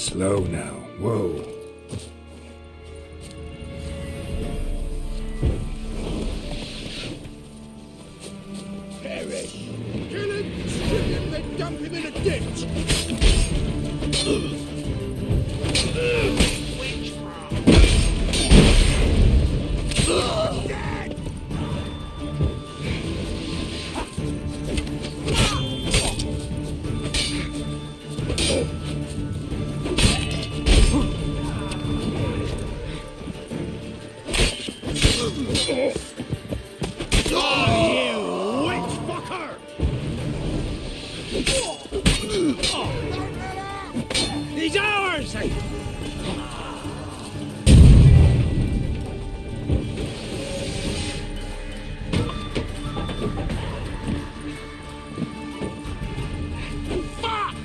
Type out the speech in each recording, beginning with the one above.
Slow now. Whoa. Perish. Kill him, strip him, then dump him in a ditch. Dead! He's ours! Fuck!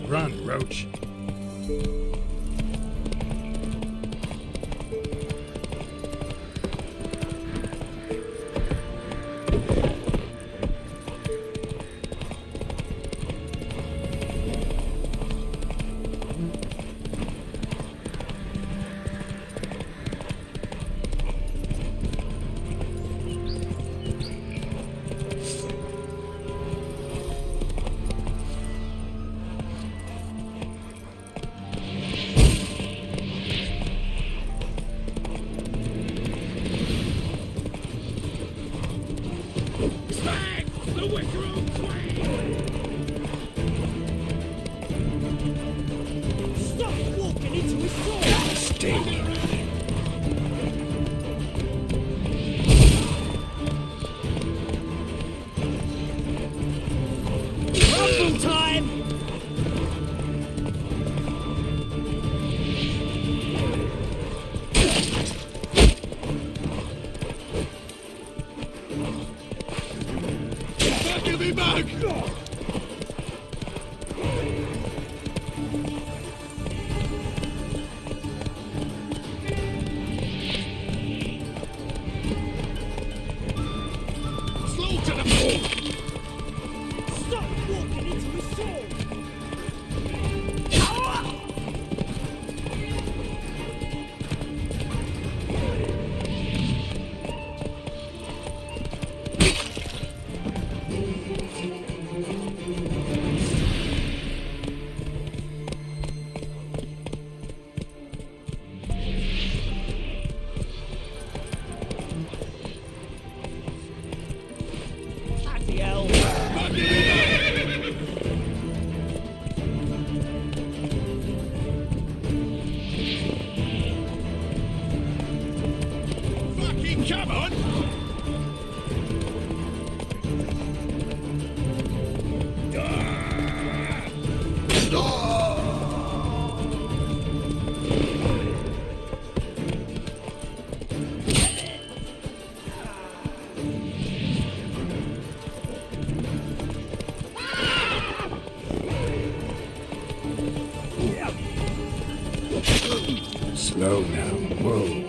Run, Roach. bug! Slaughter them all! Stop walking into his sword! Bloody hell! Fucking come on! Slow now. Whoa.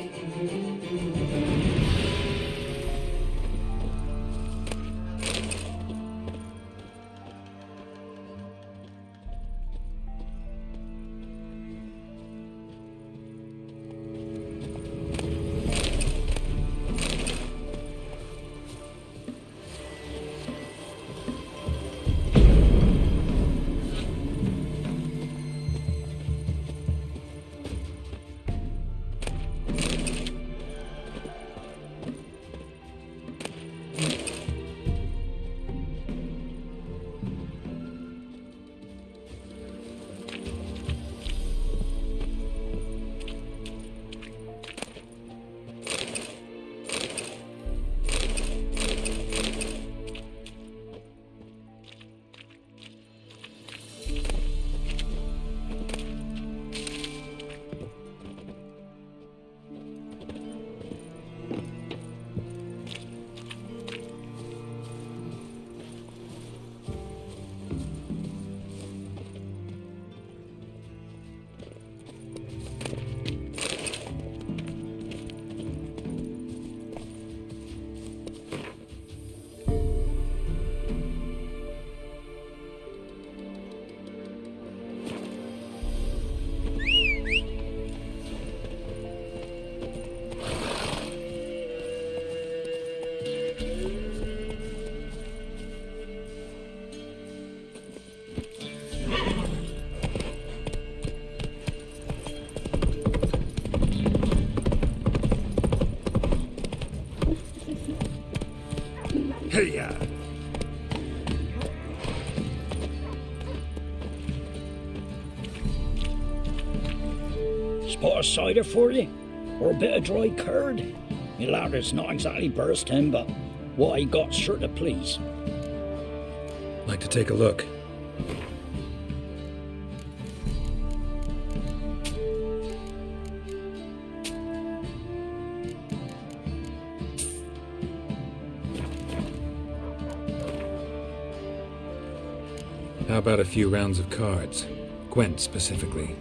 Hey-ya! Spot a cider for you? Or a bit of dry curd? Me lad, it's not exactly bursting, but what I got's sure to please. Like to take a look. How about a few rounds of cards? Gwent specifically.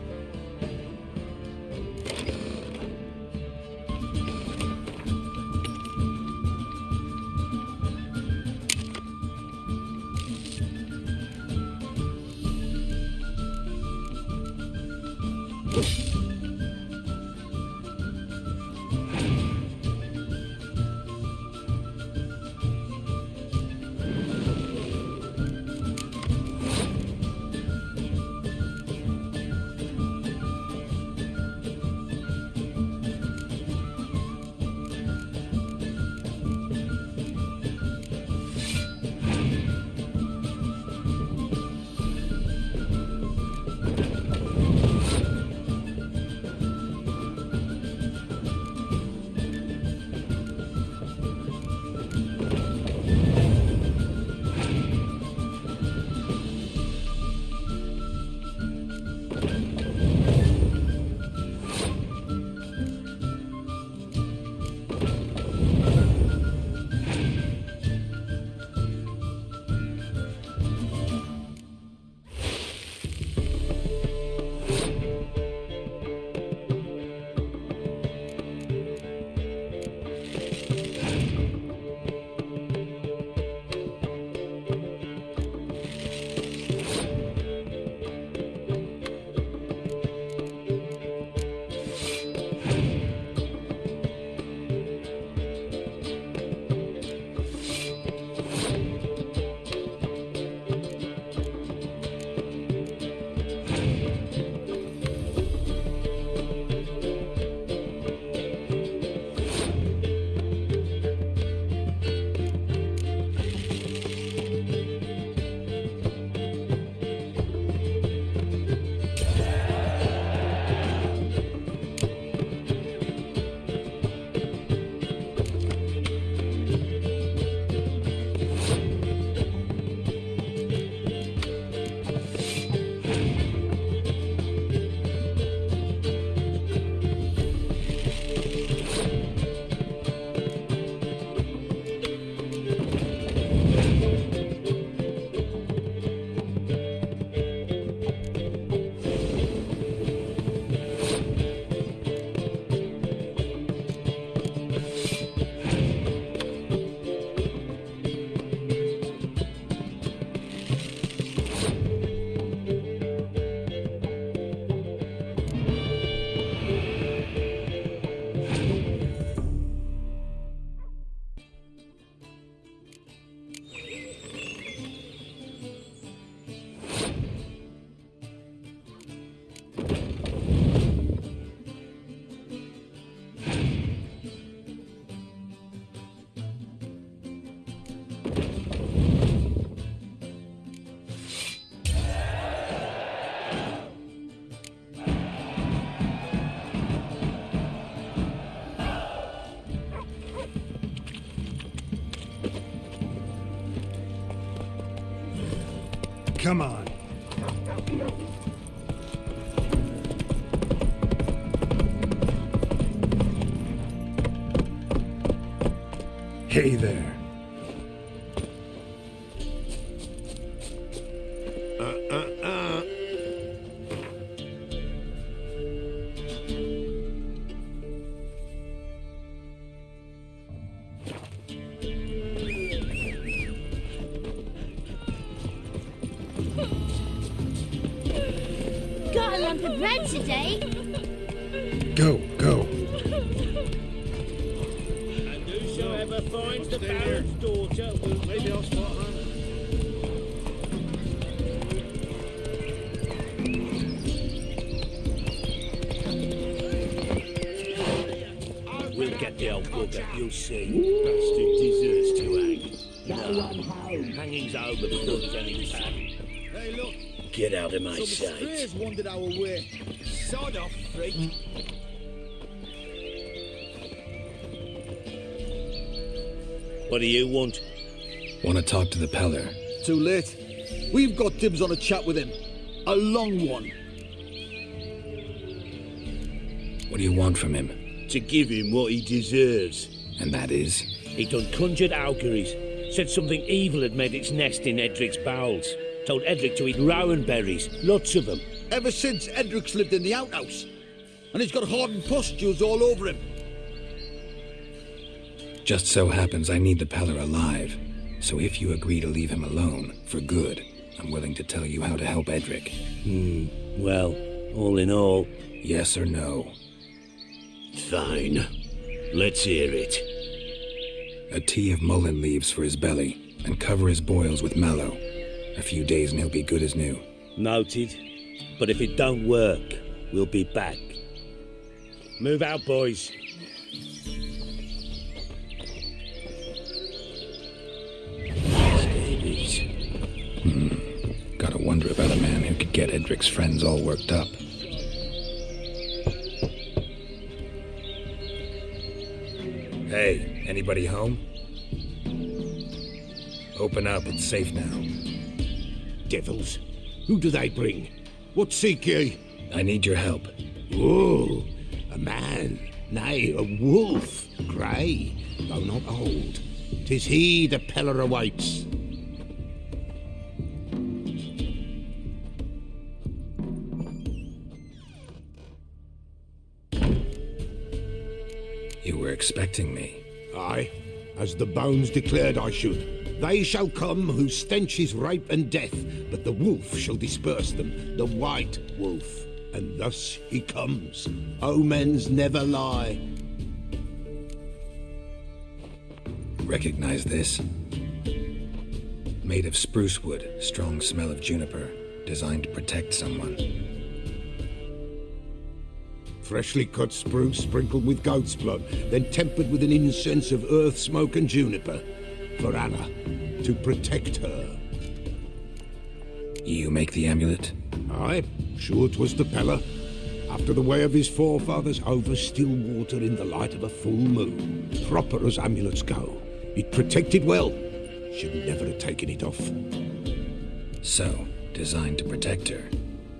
Come on. Hey there. Got a lump of bread today. Go, go. And whosoever finds the Baron's daughter will... Maybe I'll spot Hannah. We'll get the old bugger, you'll see. Bastard deserves to hang. No, hanging's over before there's any time. Hey, look. Get out of my Some sight. spears wandered our way. Sod off, freak. What do you want? Want to talk to the Peller? Too late. We've got dibs on a chat with him. A long one. What do you want from him? To give him what he deserves. And that is? He done conjured auguries. Said something evil had made its nest in Edric's bowels. Told Edric to eat rowan berries. Lots of them. Ever since Edric's lived in the outhouse. And he's got hardened pustules all over him. Just so happens I need the Peller alive. So if you agree to leave him alone, for good, I'm willing to tell you how to help Edric. Well, all in all... Yes or no? Fine. Let's hear it. A tea of mullein leaves for his belly, and cover his boils with mallow. A few days and he'll be good as new. Noted. But if it don't work, we'll be back. Move out, boys. Gotta wonder about a man who could get Edric's friends all worked up. Hey, anybody home? Open up, it's safe now. Devils. Who do they bring? What seek ye? I need your help. Oh, a man. Nay, a wolf. Grey, though not old. 'Tis he the Peller awaits. You were expecting me. Aye, as the bones declared I should. They shall come whose stench is rape and death, but the wolf shall disperse them, the white wolf. And thus he comes. Omens never lie. Recognize this? Made of spruce wood, strong smell of juniper, designed to protect someone. Freshly cut spruce sprinkled with goat's blood, then tempered with an incense of earth, smoke and juniper. For Anna, to protect her. You make the amulet? Aye, sure 'twas the Peller. After the way of his forefathers, over still water in the light of a full moon. Proper as amulets go. It protected well. Should never have taken it off. So, designed to protect her.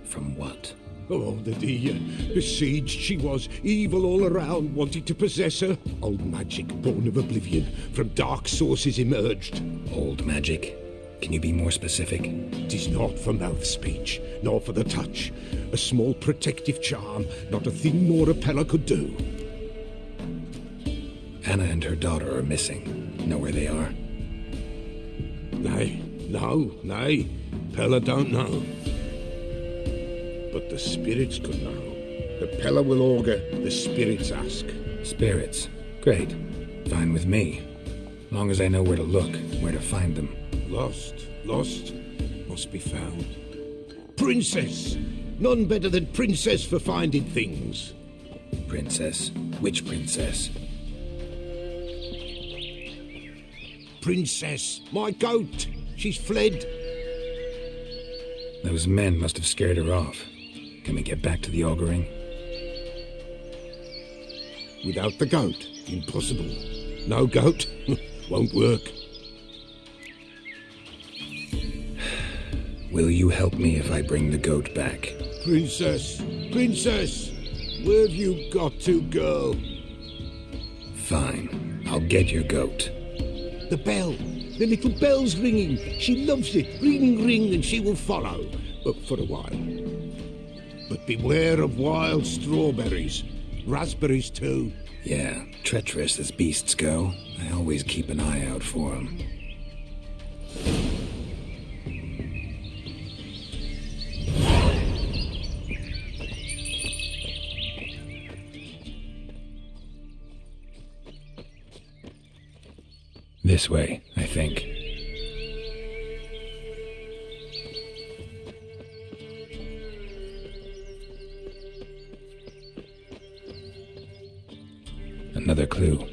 From what? Oh, the besieged she was, evil all around, wanted to possess her. Old magic, born of oblivion, from dark sources emerged. Old magic? Can you be more specific? 'Tis not for mouth speech, nor for the touch. A small protective charm, not a thing more a Peller could do. Anna and her daughter are missing. Know where they are? Nay. Peller don't know. But the spirits could know. The Peller will augur, the spirits ask. Spirits. Great. Fine with me. Long as I know where to look, where to find them. Lost, must be found. Princess! None better than Princess for finding things. Princess? Which princess? princess, my goat. She's fled. Those men must have scared her off. Can we get back to the auguring? Without the goat, impossible. No goat, won't work. Will you help me if I bring the goat back? Princess, princess, where have you got to, girl? Fine, I'll get your goat. The bell, the little bell's ringing. She loves it. Ring, ring, and she will follow, but for a while. But beware of wild strawberries. Raspberries, too. Yeah, treacherous as beasts go. I always keep an eye out for them. This way, I think. Another clue.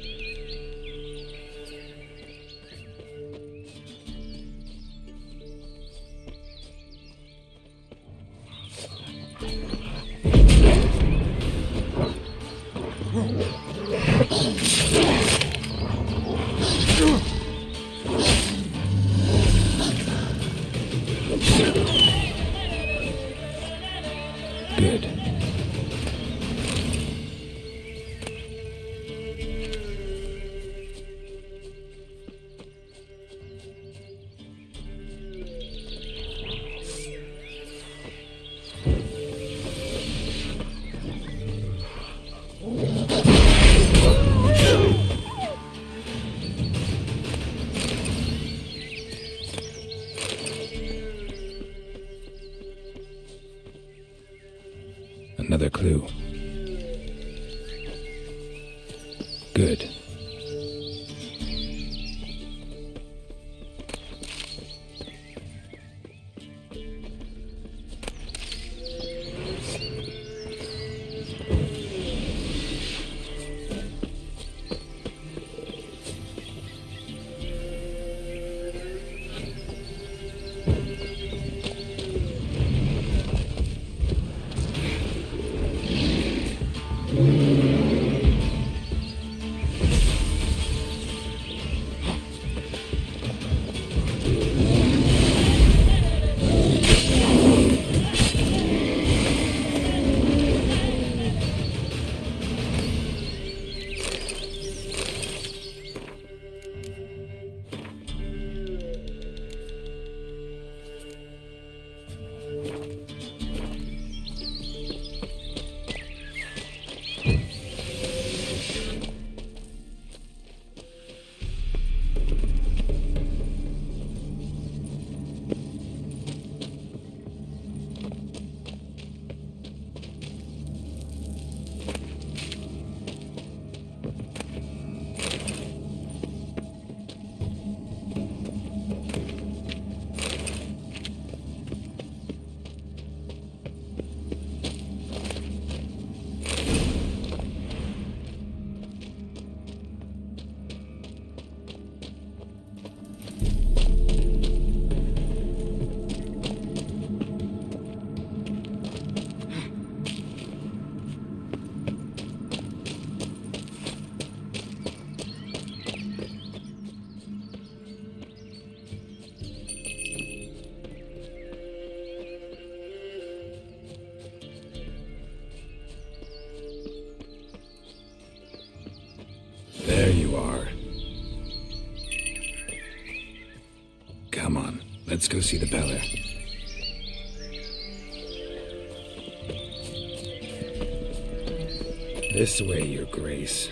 Good. Another clue. Good. There you are. Come on, let's go see the Peller. This way, Your Grace.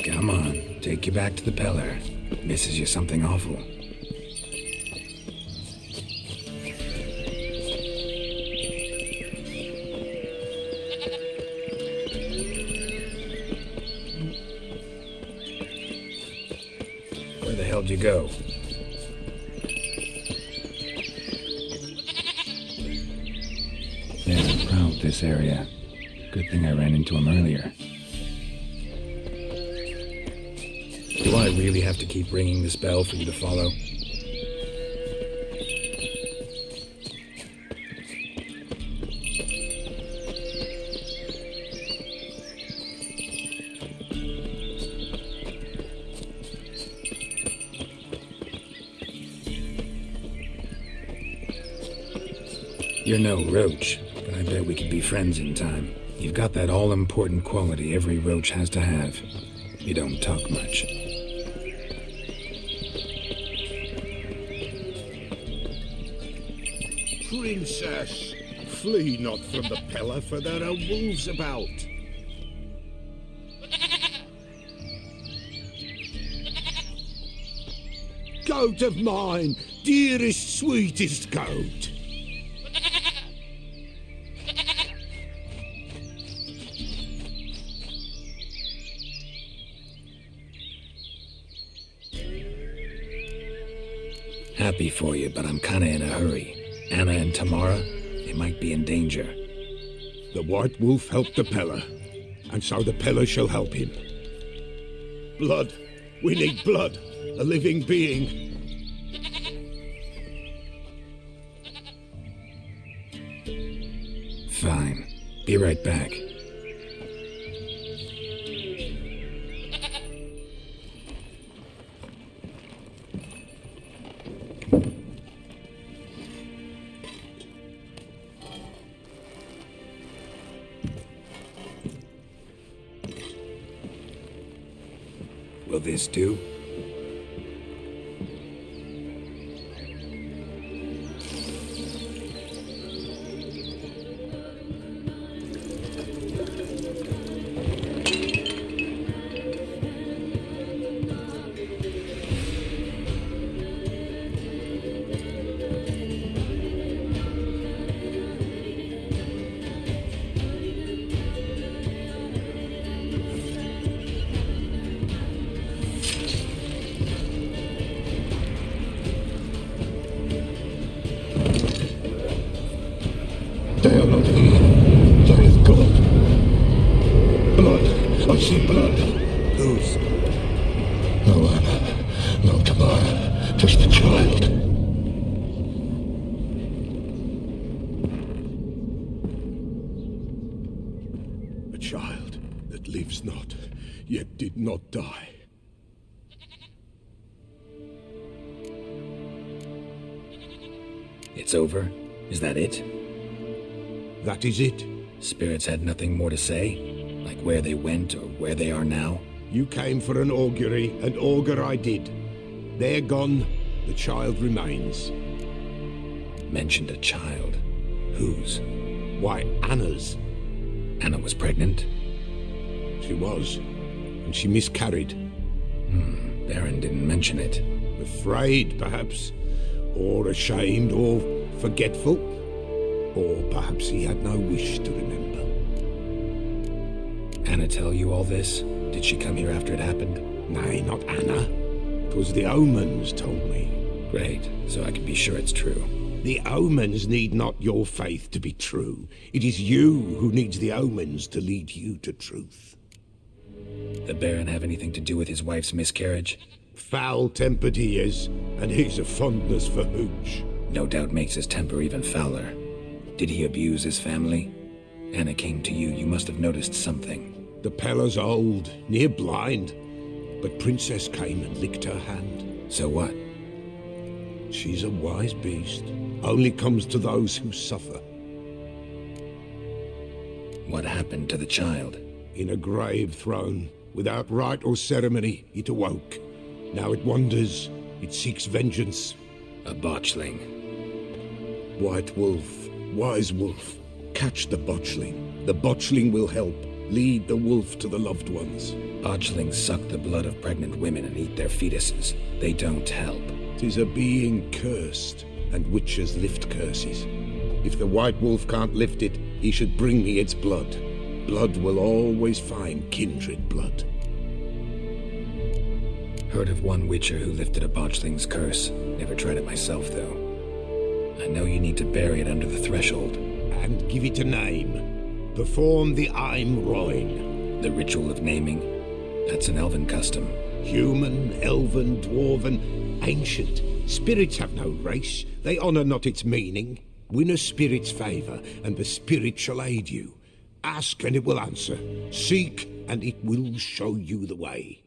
Come on, take you back to the Peller. Misses you something awful. Where the hell did you go? There's a crowd this area. Good thing I ran into him earlier. Do I really have to keep ringing this bell for you to follow? You're no roach, but I bet we could be friends in time. You've got that all-important quality every roach has to have. You don't talk much. Princess, flee not from the pillar, for there are wolves about. Goat of mine, dearest, sweetest goat. Happy for you, but I'm kinda in a hurry. Anna and Tamara, they might be in danger. The White Wolf helped the Peller, and so the Peller shall help him. Blood. We need blood. A living being. Fine. Be right back. Will this do? They are not here. There is blood. Blood. I see blood. Whose? No Anna. No Tamara. Just a child. A child that lives not, yet did not die. It's over? Is that it? That is it. Spirits had nothing more to say? Like where they went or where they are now? You came for an augury, and augur I did. They're gone, the child remains. Mentioned a child. Whose? Why, Anna's. Anna was pregnant? She was, and she miscarried. Baron didn't mention it. Afraid, perhaps, or ashamed, or forgetful. Or perhaps he had no wish to remember. Anna tell you all this? Did she come here after it happened? Nay, not Anna. 'Twas the omens told me. Great, so I can be sure it's true. The omens need not your faith to be true. It is you who needs the omens to lead you to truth. The Baron have anything to do with his wife's miscarriage? Foul-tempered he is, and he's a fondness for hooch. No doubt makes his temper even fouler. Did he abuse his family? Anna came to you, you must have noticed something. The Peller's old, near blind, but Princess came and licked her hand. So what? She's a wise beast, only comes to those who suffer. What happened to the child? In a grave thrown, without rite or ceremony, it awoke. Now it wanders, it seeks vengeance. A botchling. White Wolf, wise wolf, catch the botchling. The botchling will help, lead the wolf to the loved ones. Botchlings suck the blood of pregnant women and eat their fetuses. They don't help. 'Tis a being cursed, and witches lift curses. If the White Wolf can't lift it, he should bring me its blood. Blood will always find kindred blood. Heard of one witcher who lifted a botchling's curse. Never tried it myself, though. I know you need to bury it under the threshold. And give it a name. Perform the I'm Roin. The ritual of naming. That's an elven custom. Human, elven, dwarven, ancient. Spirits have no race. They honour not its meaning. Win a spirit's favour, and the spirit shall aid you. Ask, and it will answer. Seek, and it will show you the way.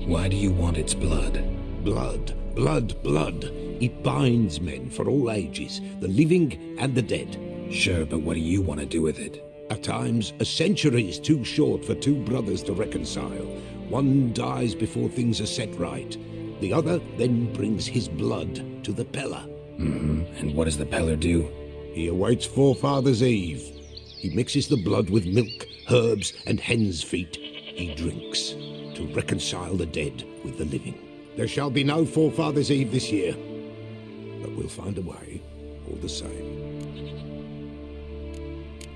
Why do you want its blood? Blood, blood, blood. It binds men for all ages, the living and the dead. Sure, but what do you want to do with it? At times, a century is too short for two brothers to reconcile. One dies before things are set right. The other then brings his blood to the Peller. And what does the Peller do? He awaits Forefathers' Eve. He mixes the blood with milk, herbs, and hen's feet. He drinks to reconcile the dead with the living. There shall be no Forefathers' Eve this year, but we'll find a way all the same.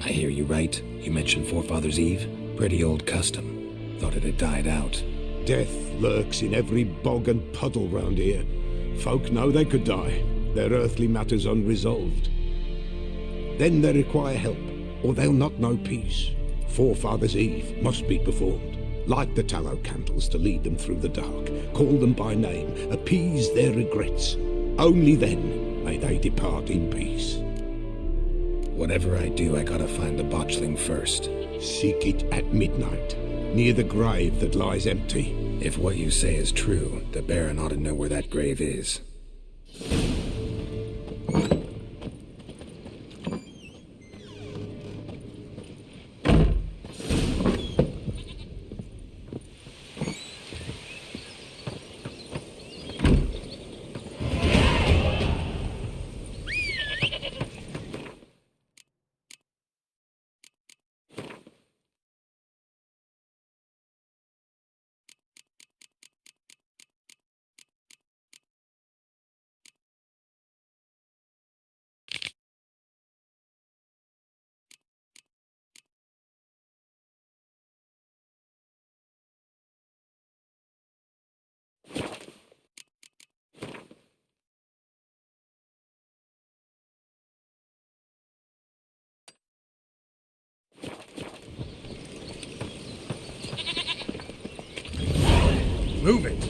I hear you right. You mentioned Forefathers' Eve. Pretty old custom. Thought it had died out. Death lurks in every bog and puddle round here. Folk know they could die, their earthly matters unresolved. Then they require help, or they'll not know peace. Forefathers' Eve must be performed. Light the tallow candles to lead them through the dark. Call them by name, appease their regrets. Only then may they depart in peace. Whatever I do, I gotta find the botchling first. Seek it at midnight, near the grave that lies empty. If what you say is true, the Baron ought to know where that grave is. Move it!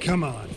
Come on.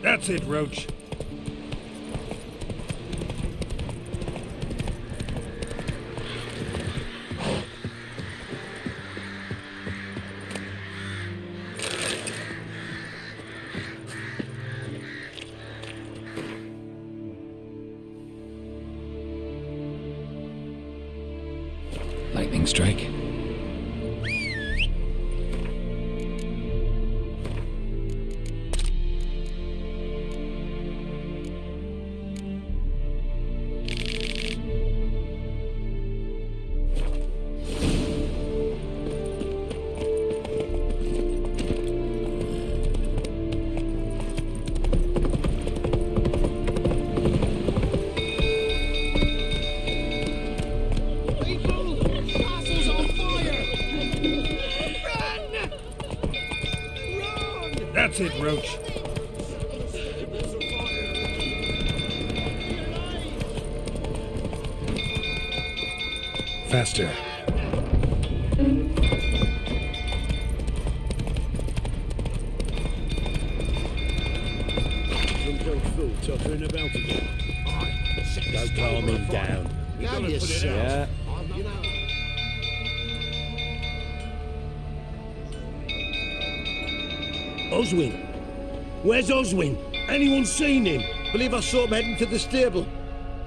That's it, Roach. Lightning strike. That's it, Roach. Faster. Tuckering about again. Go calm him down. Yeah. Oswin. Where's Oswin? Anyone seen him? Believe I saw him heading to the stable.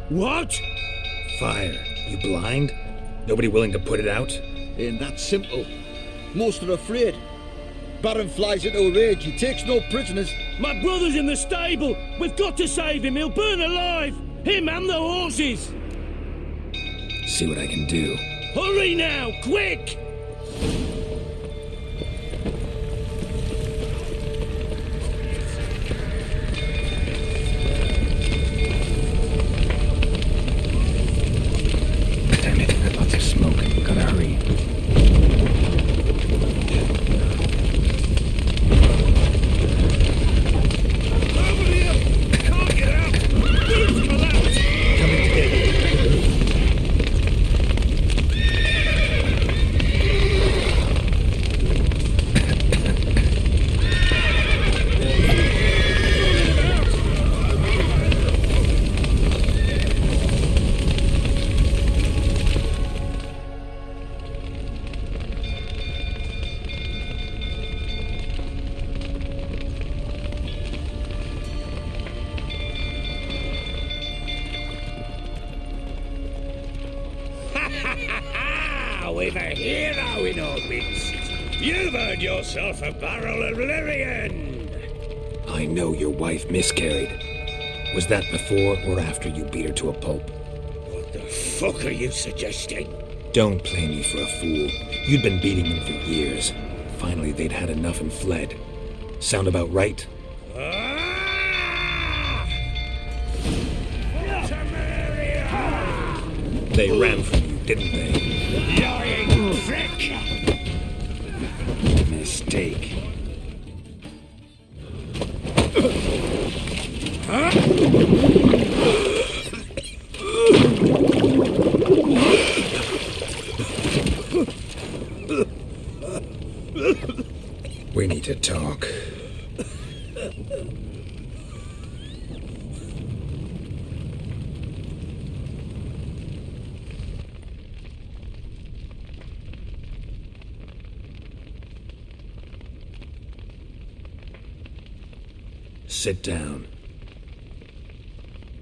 What? Fire. You blind? Nobody willing to put it out? Ain't that simple. Most are afraid. Baron flies into a rage. He takes no prisoners. My brother's in the stable. We've got to save him. He'll burn alive. Him and the horses. See what I can do. Hurry now, quick! Damn it, lots of smoke. Gotta hurry. We've a hero in our midst. You've earned yourself a barrel of Lyrian. I know your wife miscarried. Was that before or after you beat her to a pulp? What the fuck are you suggesting? Don't play me for a fool. You'd been beating them for years. Finally, they'd had enough and fled. Sound about right? They ran from you, didn't they? Lying prick! Mistake. We need to talk. Sit down.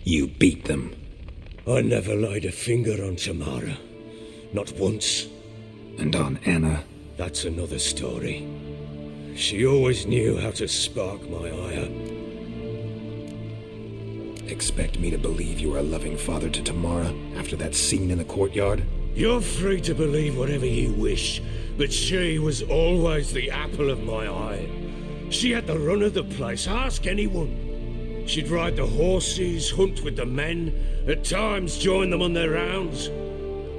You beat them. I never laid a finger on Tamara. Not once. And on Anna. That's another story. She always knew how to spark my ire. Expect me to believe you were a loving father to Tamara after that scene in the courtyard? You're free to believe whatever you wish, but she was always the apple of my eye. She had the run of the place, ask anyone. She'd ride the horses, hunt with the men, at times join them on their rounds.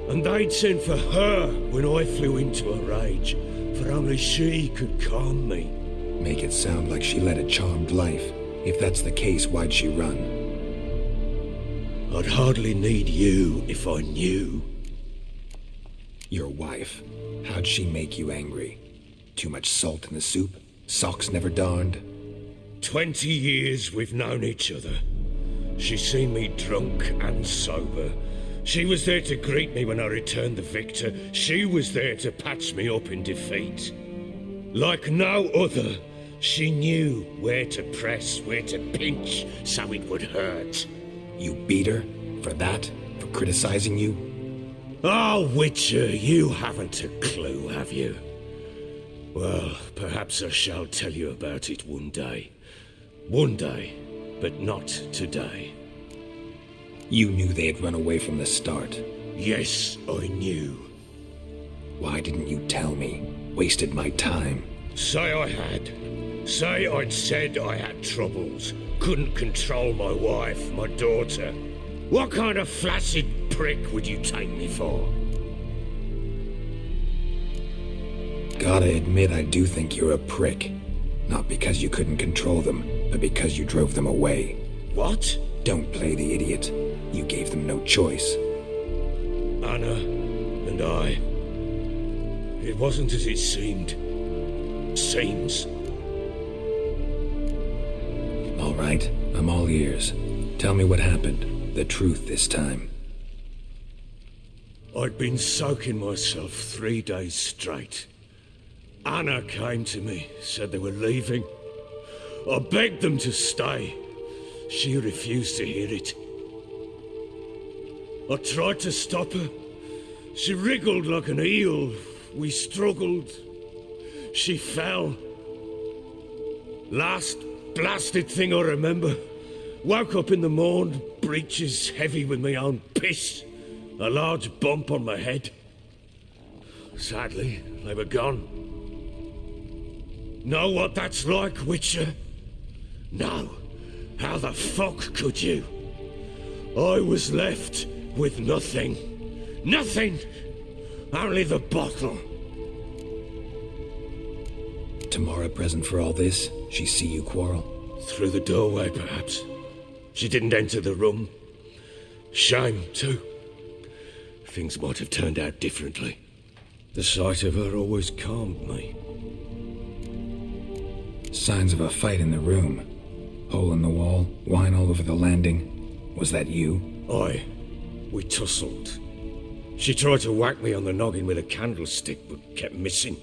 And they'd send for her when I flew into a rage, for only she could calm me. Make it sound like she led a charmed life. If that's the case, why'd she run? I'd hardly need you if I knew. Your wife. How'd she make you angry? Too much salt in the soup? Socks never darned? 20 years we've known each other. She's seen me drunk and sober. She was there to greet me when I returned the victor. She was there to patch me up in defeat. Like no other, she knew where to press, where to pinch, so it would hurt. You beat her? For that? For criticizing you? Oh, Witcher, you haven't a clue, have you? Well, perhaps I shall tell you about it one day. One day, but not today. You knew they had run away from the start. Yes, I knew. Why didn't you tell me? Wasted my time. Say I had. Say I'd said I had troubles. Couldn't control my wife, my daughter. What kind of flaccid prick would you take me for? Gotta admit, I do think you're a prick. Not because you couldn't control them, but because you drove them away. What? Don't play the idiot. You gave them no choice. Anna and I. It wasn't as it seemed. Seems. All right, I'm all ears. Tell me what happened. The truth this time. I'd been soaking myself 3 days straight. Anna came to me, said they were leaving. I begged them to stay. She refused to hear it. I tried to stop her. She wriggled like an eel. We struggled. She fell. Last blasted thing I remember. Woke up in the morn, breeches heavy with my own piss. A large bump on my head. Sadly, they were gone. Know what that's like, Witcher? No. How the fuck could you? I was left with nothing. Nothing! Only the bottle. Tamara present for all this? She see you quarrel? Through the doorway, perhaps. She didn't enter the room. Shame, too. Things might have turned out differently. The sight of her always calmed me. Signs of a fight in the room. Hole in the wall, wine all over the landing. Was that you? Aye. We tussled. She tried to whack me on the noggin with a candlestick, but kept missing.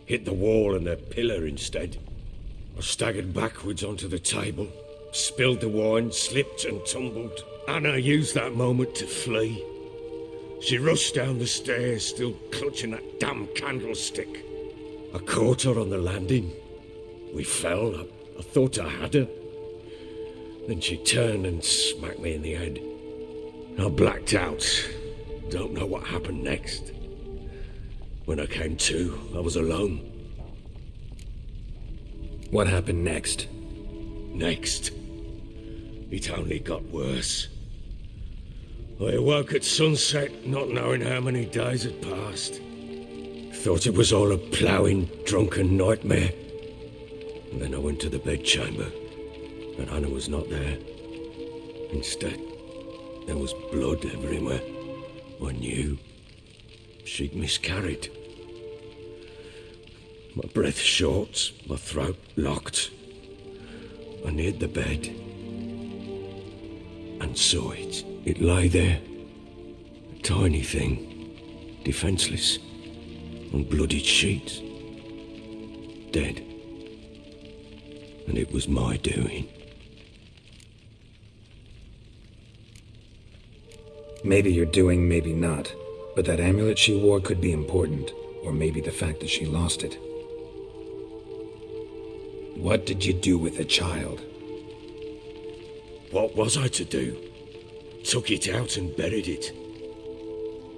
Hit the wall and a pillar instead. I staggered backwards onto the table, spilled the wine, slipped and tumbled. Anna used that moment to flee. She rushed down the stairs, still clutching that damn candlestick. I caught her on the landing. We fell. I thought I had her. Then she turned and smacked me in the head. I blacked out. Don't know what happened next. When I came to, I was alone. What happened next? Next? It only got worse. I awoke at sunset, not knowing how many days had passed. Thought it was all a ploughing, drunken nightmare. And then I went to the bedchamber, and Anna was not there. Instead, there was blood everywhere. I knew. She'd miscarried. My breath short, my throat locked. I neared the bed and saw it. It lay there, a tiny thing, defenseless, on bloodied sheets, dead. And it was my doing. Maybe you're doing, maybe not. But that amulet she wore could be important. Or maybe the fact that she lost it. What did you do with the child? What was I to do? Took it out and buried it.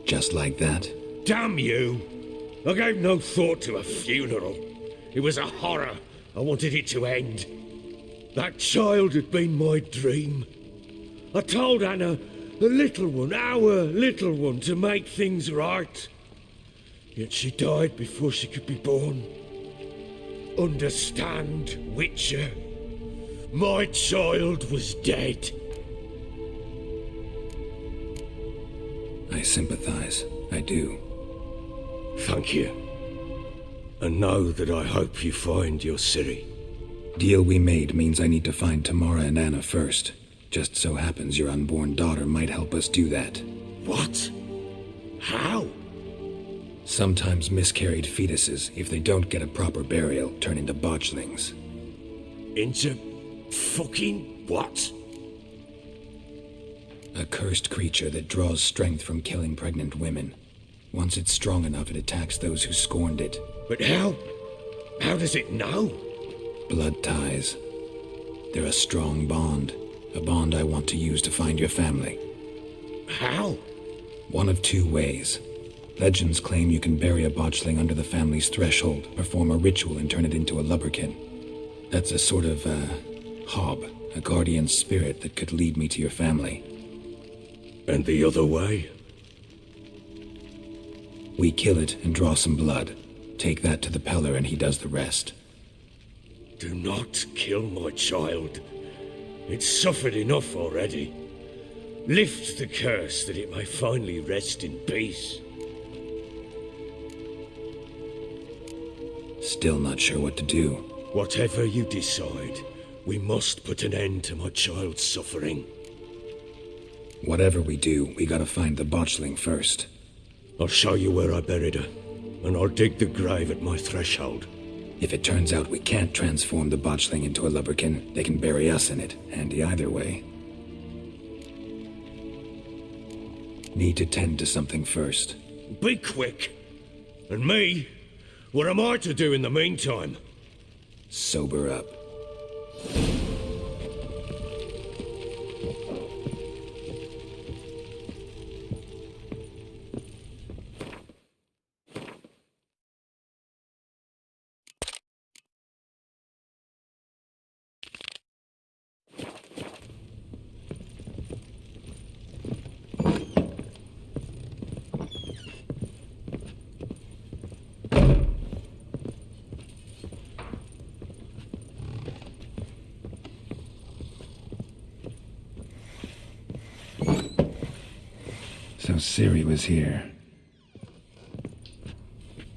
Just like that? Damn you! I gave no thought to a funeral. It was a horror. I wanted it to end. That child had been my dream. I told Anna, the little one, our little one, to make things right. Yet she died before she could be born. Understand, Witcher? My child was dead. I sympathize. I do. Thank you. And know that I hope you find your Ciri. Deal we made means I need to find Tamara and Anna first. Just so happens your unborn daughter might help us do that. What? How? Sometimes miscarried fetuses, if they don't get a proper burial, turn into botchlings. Into fucking what? A cursed creature that draws strength from killing pregnant women. Once it's strong enough, it attacks those who scorned it. But how? How does it know? Blood ties. They're a strong bond. A bond I want to use to find your family. How? One of two ways. Legends claim you can bury a botchling under the family's threshold, perform a ritual and turn it into a lubberkin. That's a sort of, hob, a guardian spirit that could lead me to your family. And the other way? We kill it and draw some blood. Take that to the Peller and he does the rest. Do not kill my child. It's suffered enough already. Lift the curse that it may finally rest in peace. Still not sure what to do. Whatever you decide, we must put an end to my child's suffering. Whatever we do, we gotta find the botchling first. I'll show you where I buried her, and I'll dig the grave at my threshold. If it turns out we can't transform the botchling into a lubberkin, they can bury us in it, handy either way. Need to tend to something first. Be quick. And me? What am I to do in the meantime? Sober up. So Ciri was here.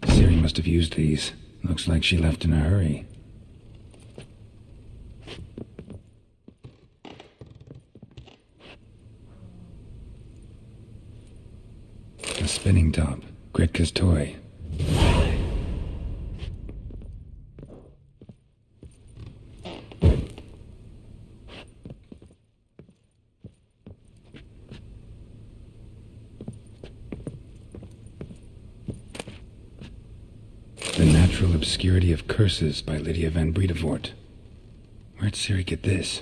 Ciri must have used these. Looks like she left in a hurry. A spinning top. Gretka's toy. The Natural Obscurity of Curses by Lydia van Bredevoort. Where'd Ciri get this?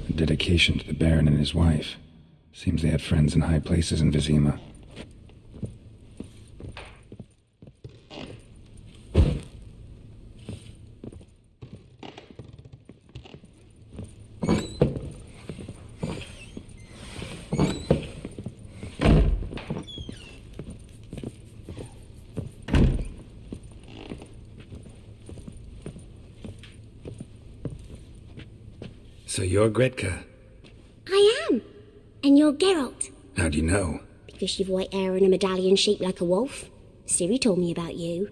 A dedication to the Baron and his wife. Seems they had friends in high places in Vizima. So you're Gretka? I am. And you're Geralt. How do you know? Because you've white hair and a medallion shaped like a wolf. Ciri told me about you.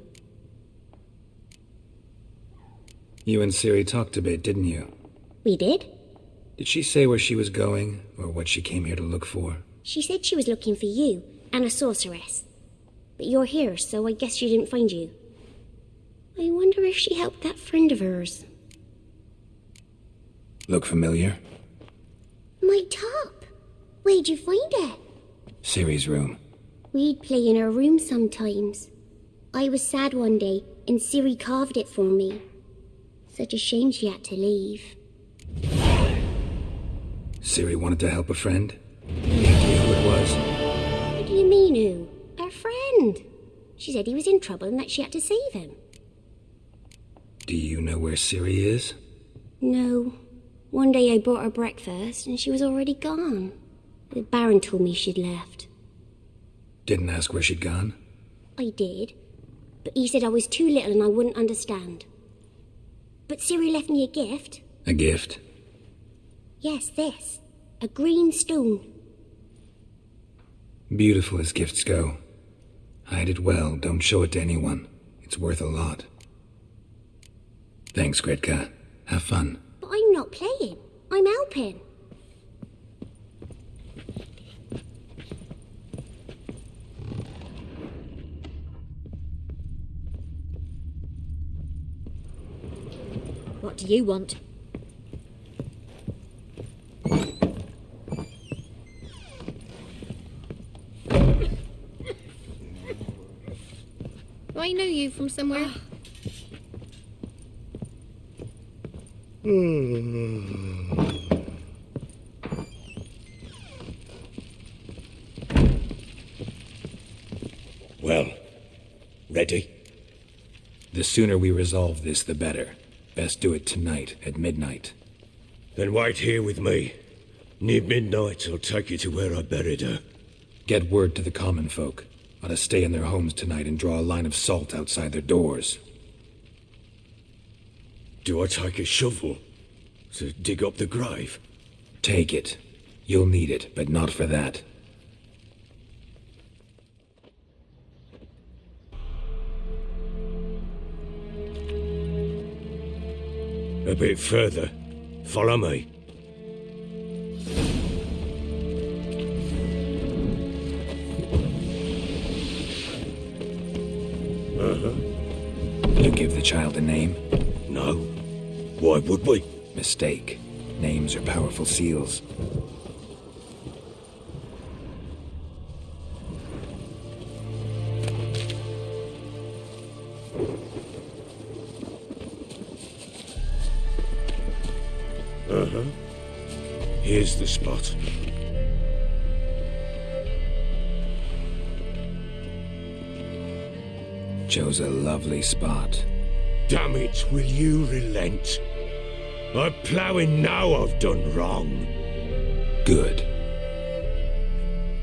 You and Ciri talked a bit, didn't you? We did. Did she say where she was going, or what she came here to look for? She said she was looking for you and a sorceress. But you're here, so I guess she didn't find you. I wonder if she helped that friend of hers. Look familiar? My top. Where'd you find it? Ciri's room. We'd play in her room sometimes. I was sad one day, and Ciri carved it for me. Such a shame she had to leave. Ciri wanted to help a friend? Any idea who it was? What do you mean, who? Her friend. She said he was in trouble and that she had to save him. Do you know where Ciri is? No. One day I brought her breakfast and she was already gone. The Baron told me she'd left. Didn't ask where she'd gone? I did, but he said I was too little and I wouldn't understand. But Ciri left me a gift. A gift? Yes, this. A green stone. Beautiful as gifts go. Hide it well, don't show it to anyone. It's worth a lot. Thanks, Gretka. Have fun. But I'm not playing. I'm helping. What do you want? Do I know you from somewhere? Well, ready? The sooner we resolve this, the better. Best do it tonight, at midnight. Then wait here with me. Near midnight, I'll take you to where I buried her. Get word to the common folk. Ought to stay in their homes tonight and draw a line of salt outside their doors. Do I take a shovel to dig up the grave? Take it. You'll need it, but not for that. A bit further. Follow me. You give the child a name? No. Why would we? Mistake. Names are powerful seals. Here's the spot. Chose a lovely spot. Damn it, will you relent? I'm ploughing now I've done wrong. Good.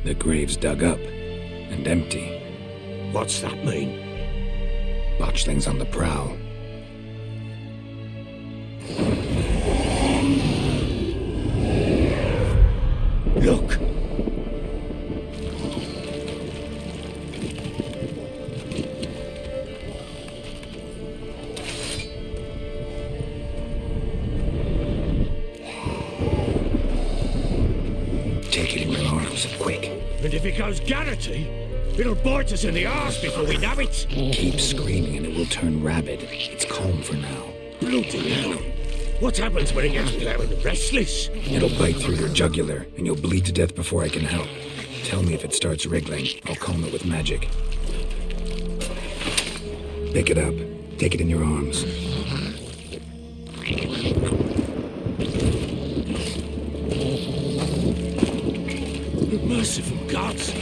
The grave's dug up and empty. What's that mean? Botchling's on the prowl. Look! Take it in your arms, quick. And if it goes Garrity, it'll bite us in the arse before we know it. Keep screaming and it will turn rabid. It's calm for now. Bloody hell. What happens when it gets plowing and restless? It'll bite through your jugular, and you'll bleed to death before I can help. Tell me if it starts wriggling. I'll calm it with magic. Pick it up. Take it in your arms. Merciful gods!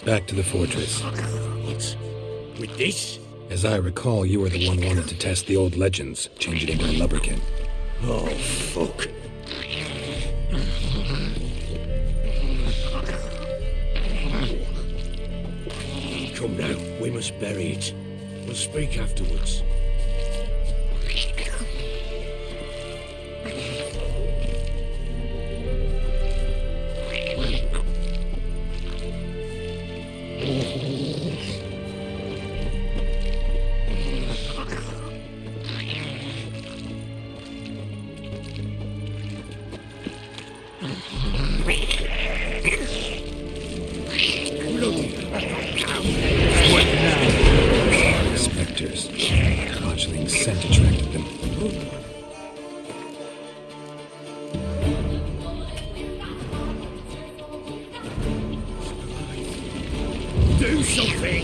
Back to the fortress. What? With this? As I recall, you were the one wanted to test the old legends, change it into a lubberkin. Oh, fuck. Come now, we must bury it. We'll speak afterwards. Spectres. Botchling's scent attracted them. Do something!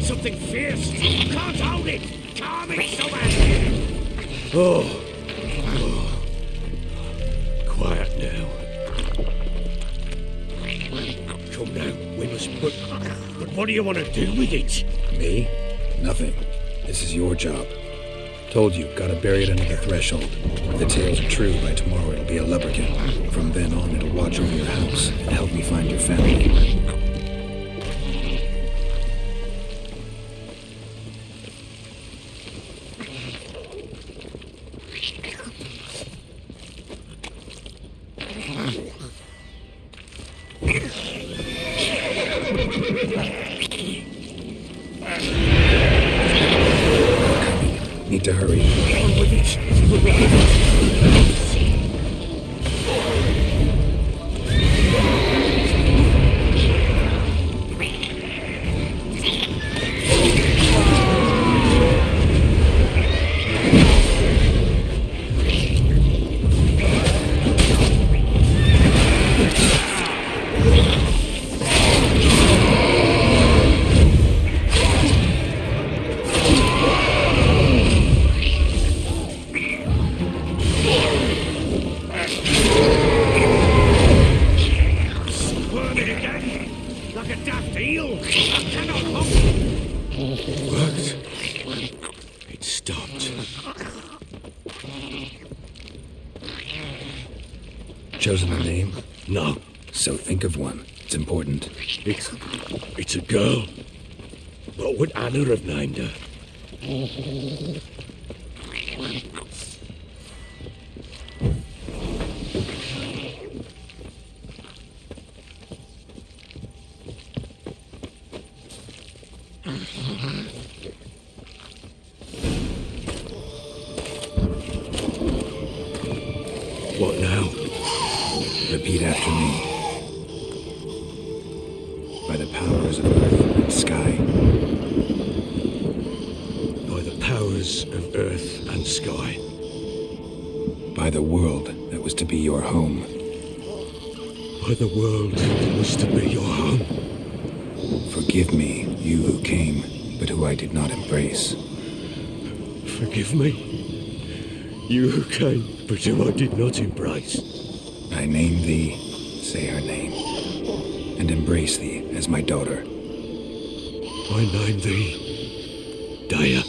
Something fierce! Can't hold it! Calm it somewhere! Oh. Quiet now. Come now, we must but what do you want to do with it? Me? Nothing. This is your job. Told you, gotta bury it under the threshold. If the tales are true, by tomorrow it'll be a lubberkin. From then on, it'll watch over your house and help me find your family. Need to hurry. On with it. Chosen a name? No, So think of one. It's important. it's a girl. What would Anna have named her? What now? Repeat after me. By the powers of earth and sky. By the powers of earth and sky. By the world that was to be your home. By the world that was to be your home. Forgive me, you who came, but who I did not embrace. Forgive me. You who came, but who I did not embrace. I name thee, say her name, and embrace thee as my daughter. I name thee Dea,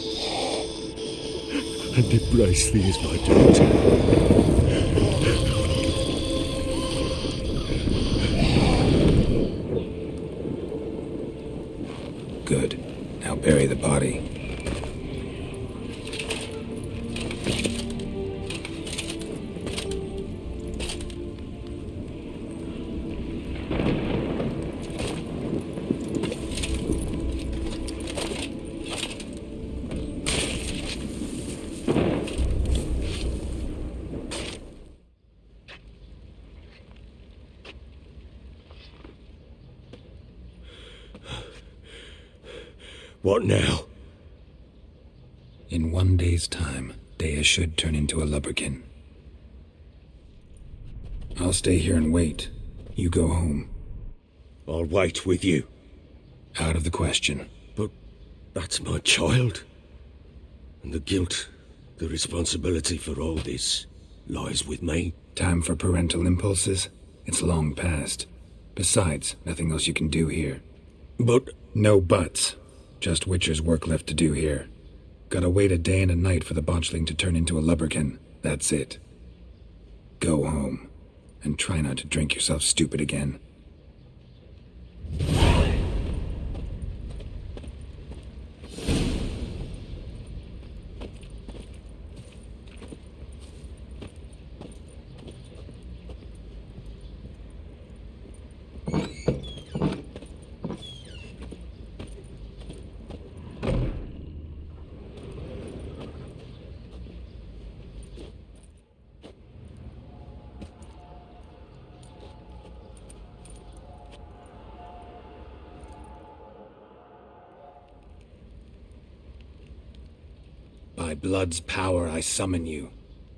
and embrace thee as my daughter. Good. Now bury the body. What now? In 1 day's time, Dea should turn into a lubberkin. I'll stay here and wait. You go home. I'll wait with you. Out of the question. But that's my child. And the guilt, the responsibility for all this lies with me. Time for parental impulses? It's long past. Besides, nothing else you can do here. But No buts. Just Witcher's work left to do here. Gotta wait a day and a night for the botchling to turn into a lubberkin. That's it. Go home. And try not to drink yourself stupid again. By blood's power I summon you.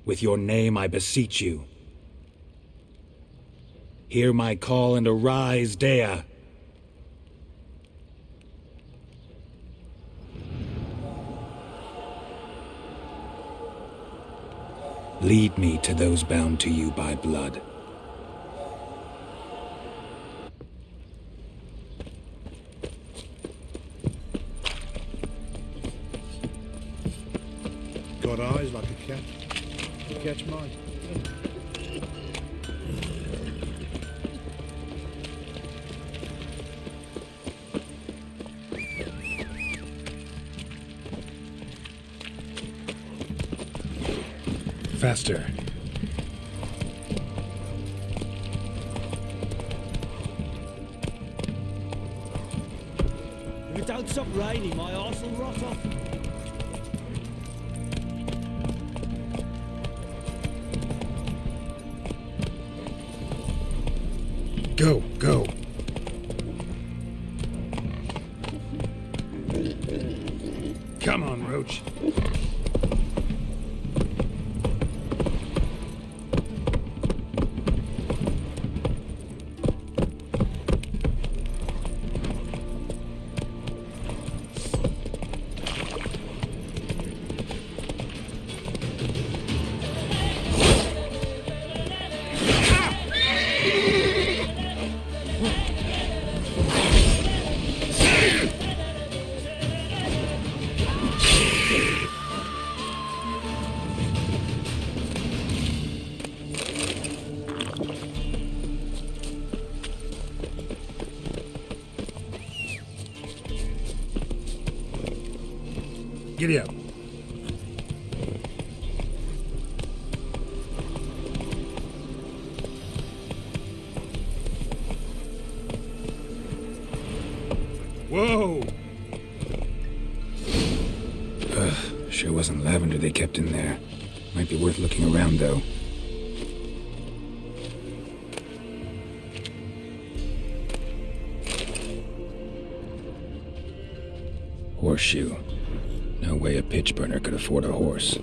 With your name I beseech you. Hear my call and arise, Dea. Lead me to those bound to you by blood. Got eyes like a cat. You catch mine. Faster. If it don't stop raining, my arse will rot off. Go, go. Come on, Roach. Giddy up. Whoa! Sure wasn't lavender they kept in there. Might be worth looking around, though. Horseshoe. No way a pitch burner could afford a horse.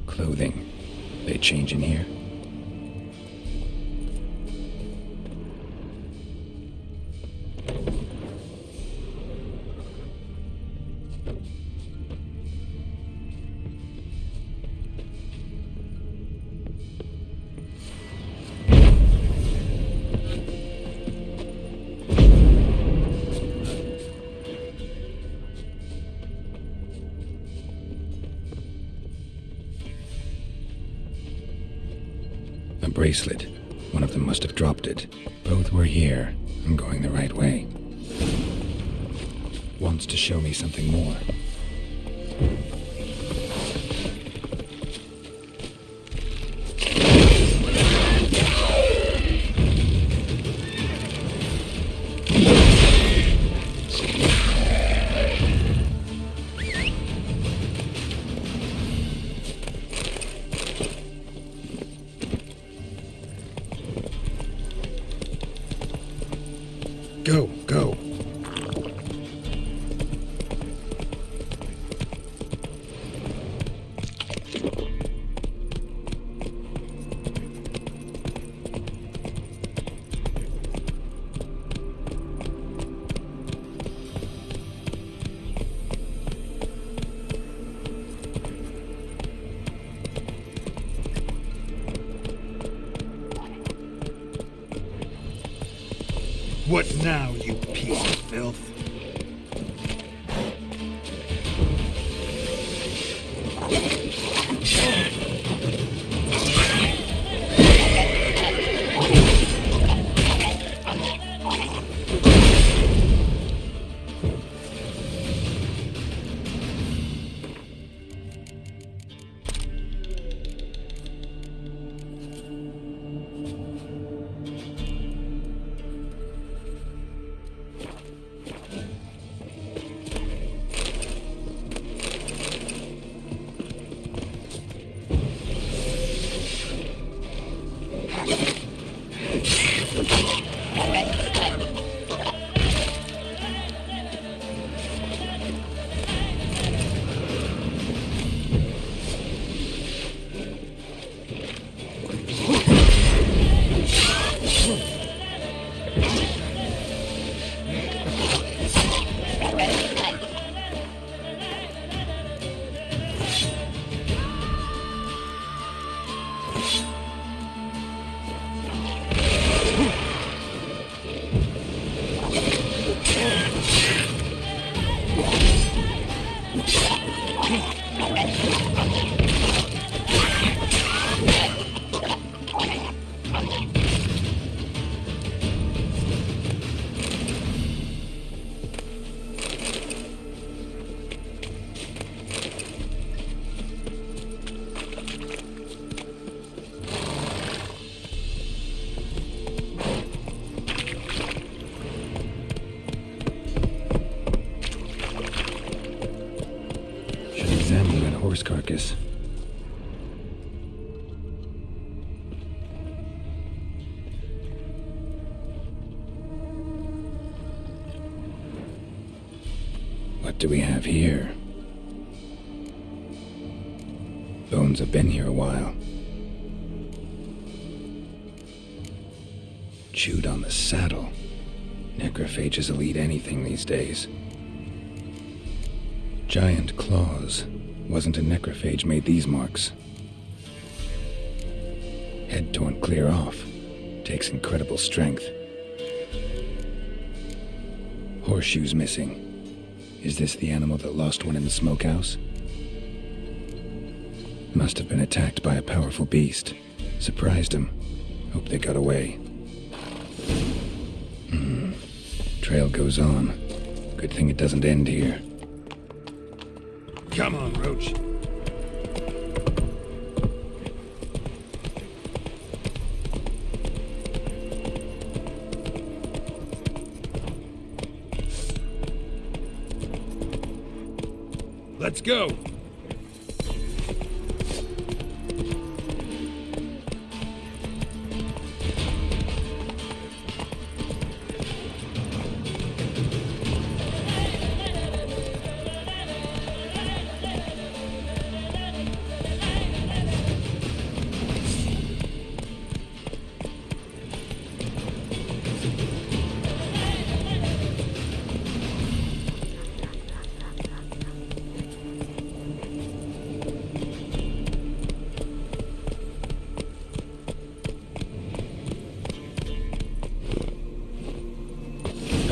Clothing. They change in here? Bracelet. One of them must have dropped it. Both were here. I'm going the right way. Wants to show me something more. Go, go. What now, you piece of filth? Horse carcass. What do we have here? Bones have been here a while. Chewed on the saddle. Necrophages will eat anything these days. Giant claws. Wasn't a necrophage made these marks. Head torn clear off. Takes incredible strength. Horseshoes missing. Is this the animal that lost one in the smokehouse? Must have been attacked by a powerful beast. Surprised him. Hope they got away. Trail goes on. Good thing it doesn't end here. Come on, Roach. Let's go.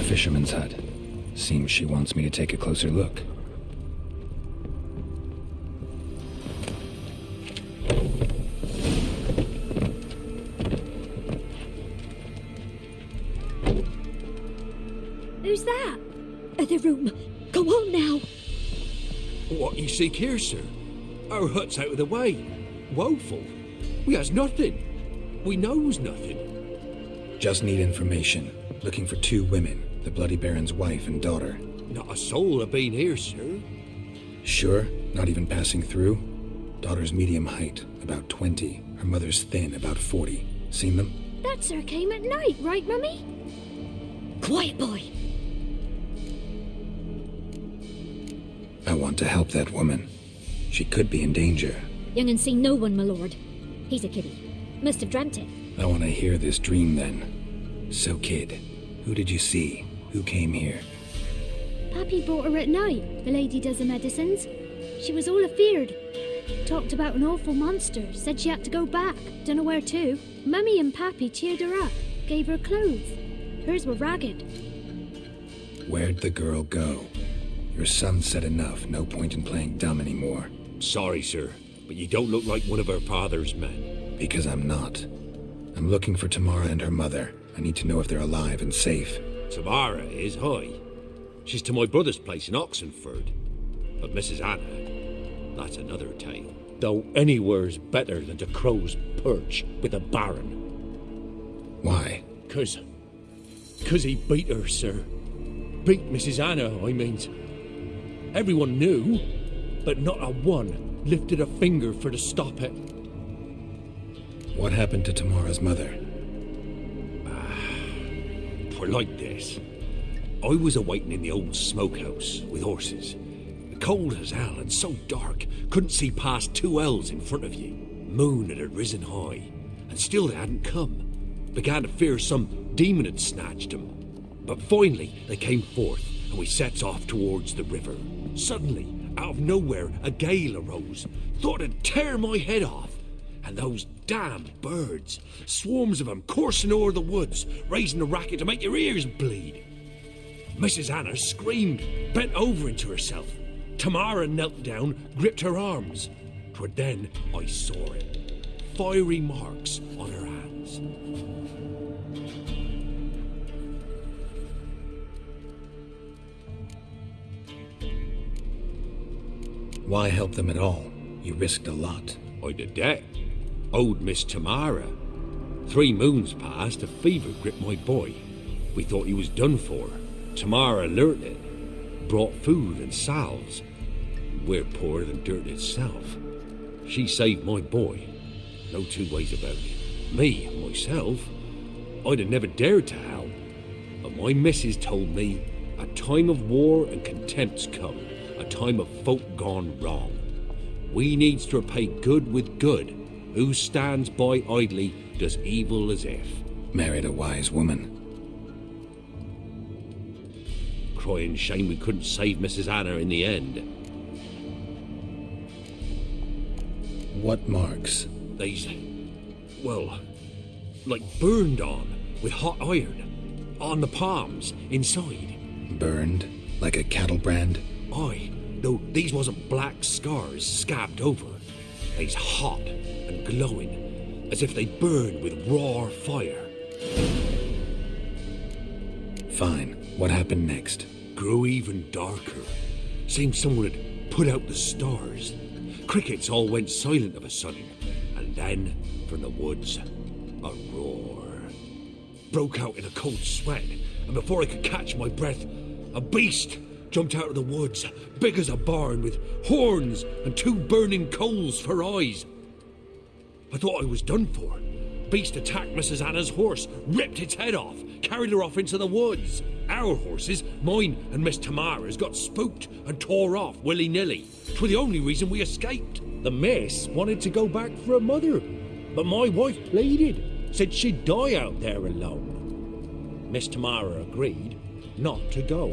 Fisherman's hut. Seems she wants me to take a closer look. Who's that? The room. Go on now. What you seek here, sir? Our hut's out of the way. Woeful. We has nothing. We knows nothing. Just need information. Looking for 2 women. The Bloody Baron's wife and daughter. Not a soul have been here, sir. Sure? Not even passing through? Daughter's medium height, about 20. Her mother's thin, about 40. Seen them? That sir came at night, right, Mummy? Quiet, boy. I want to help that woman. She could be in danger. Young and seen no one, my lord. He's a kiddie. Must have dreamt it. I want to hear this dream then. So, kid, who did you see? Who came here? Pappy brought her at night. The lady does the medicines. She was all afeared. Talked about an awful monster. Said she had to go back. Dunno where to. Mummy and Pappy cheered her up. Gave her clothes. Hers were ragged. Where'd the girl go? Your son said enough. No point in playing dumb anymore. Sorry, sir, but you don't look like one of her father's men. Because I'm not. I'm looking for Tamara and her mother. I need to know if they're alive and safe. Tamara is, hi. She's to my brother's place in Oxenford. But Mrs. Anna, that's another tale. Though anywhere's better than to Crow's Perch with the Baron. Why? 'Cause he beat her, sir. Beat Mrs. Anna, I means. Everyone knew, but not a one lifted a finger for to stop it. What happened to Tamara's mother? For like this. I was awaiting in the old smokehouse with horses. Cold as hell and so dark, couldn't see past 2 ells in front of you. Moon had risen high, and still they hadn't come. Began to fear some demon had snatched them. But finally they came forth, and we sets off towards the river. Suddenly, out of nowhere, a gale arose. Thought it'd tear my head off. And those damned birds, swarms of them coursing o'er the woods, raising a racket to make your ears bleed. Mrs. Anna screamed, bent over into herself. Tamara knelt down, gripped her arms. 'Twere then I saw it. Fiery marks on her hands. Why help them at all? You risked a lot. I'd a debt. Owed Miss Tamara. 3 moons passed, a fever gripped my boy. We thought he was done for. Tamara learnt it. Brought food and salves. We're poorer than dirt itself. She saved my boy. No 2 ways about it. Me, myself, I'd have never dared to help. But my missus told me a time of war and contempt's come. A time of folk gone wrong. We needs to repay good with good. Who stands by idly does evil as if. Married a wise woman. Crying shame we couldn't save Mrs. Anna in the end. What marks? They's, well, like burned on with hot iron. On the palms, inside. Burned? Like a cattle brand? Aye, though these wasn't black scars scabbed over. They's hot and glowing. as if they burned with raw fire. Fine. What happened next? Grew even darker. Seemed someone had put out the stars. Crickets all went silent of a sudden, and then, from the woods, a roar. Broke out in a cold sweat, and before I could catch my breath, a beast jumped out of the woods, big as a barn, with horns and 2 burning coals for eyes. I thought I was done for. Beast attacked Mrs. Anna's horse, ripped its head off, carried her off into the woods. Our horses, mine and Miss Tamara's, got spooked and tore off willy-nilly. 'Twere the only reason we escaped. The miss wanted to go back for her mother, but my wife pleaded, said she'd die out there alone. Miss Tamara agreed not to go.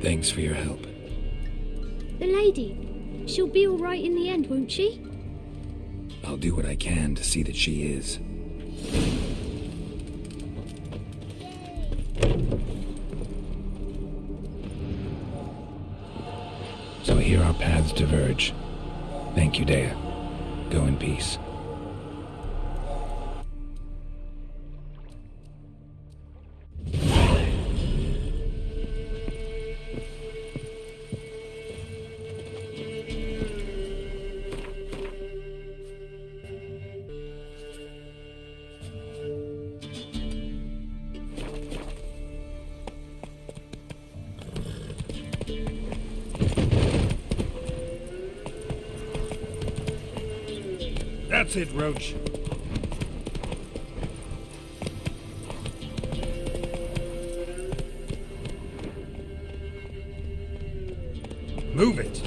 Thanks for your help. The lady, she'll be all right in the end, won't she? I'll do what I can to see that she is. So here our paths diverge. Thank you, Dea. Go in peace. That's it, Roach. Move it.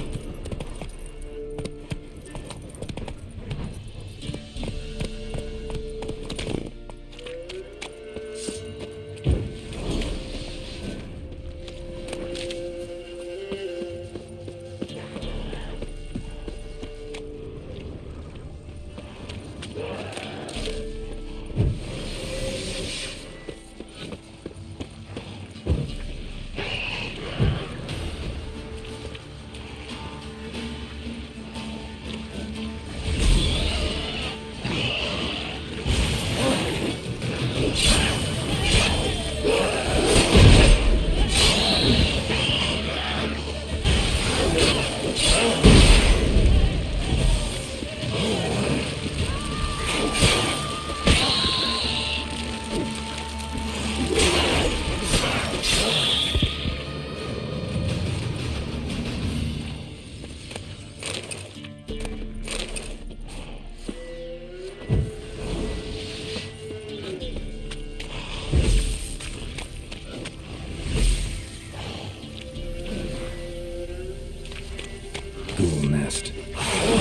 Ghoul nest.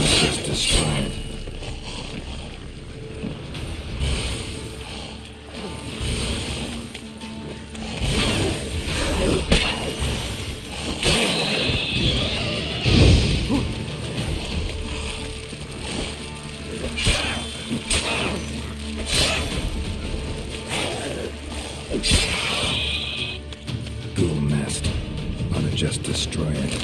Just destroyed. Ghoul nest. Ought to just destroy it.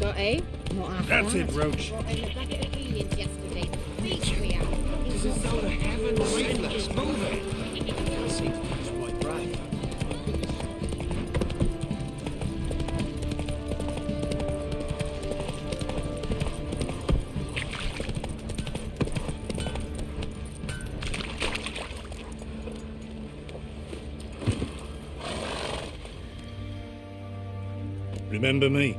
Got a? Not half That's that. it, Roach. Got in the bucket of aliens yesterday. Beach we are. This is so the heaven sent us. Move it. That seems past my brain. Remember me?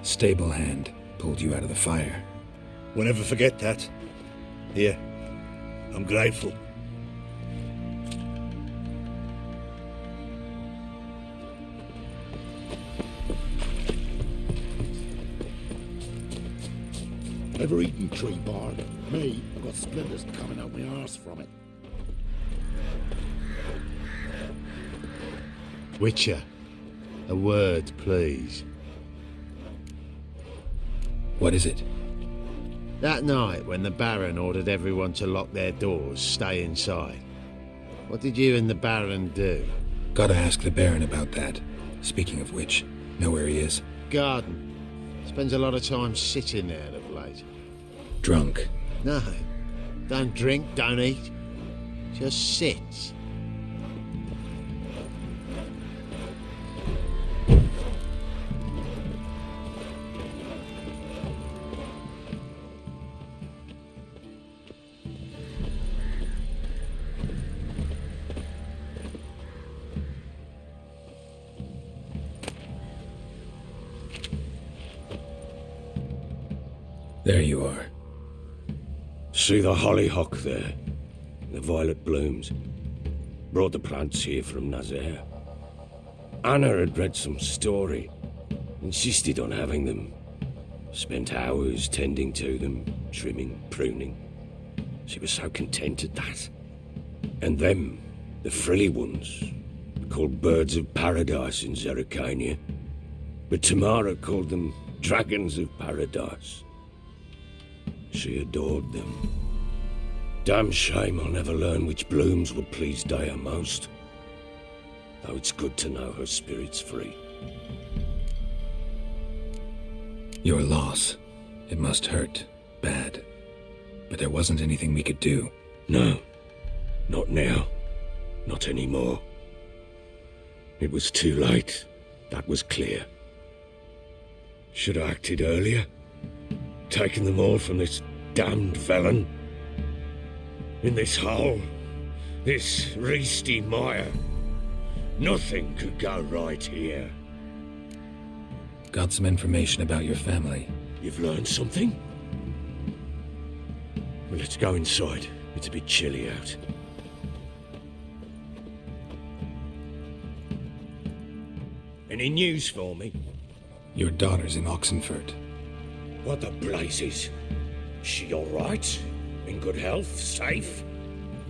Stable hand pulled you out of the fire. We'll never forget that. Here, I'm grateful. Ever eaten tree bark? Me, I've got splinters coming out my arse from it. Witcher, a word, please. What is it? That night when the Baron ordered everyone to lock their doors, stay inside. What did you and the Baron do? Gotta ask the Baron about that. Speaking of which, know where he is? Garden. Spends a lot of time sitting there of late. Drunk. No. Don't drink, don't eat. Just sits. There you are. See the hollyhock there? The violet blooms. Brought the plants here from Nazaire. Anna had read some story. Insisted on having them. Spent hours tending to them, trimming, pruning. She was so content at that. And them, the frilly ones, called birds of paradise in Zerrikania. But Tamara called them dragons of paradise. She adored them. Damn shame I'll never learn which blooms would please Daya most. Though it's good to know her spirit's free. Your loss. It must hurt. Bad. But there wasn't anything we could do. No. Not now. Not anymore. It was too late. That was clear. Should have acted earlier. Taken them all from this damned felon. In this hole. This reesty mire. Nothing could go right here. Got some information about your family. You've learned something? Well, let's go inside. It's a bit chilly out. Any news for me? Your daughter's in Oxenfurt. What the blazes? She all right? In good health? Safe?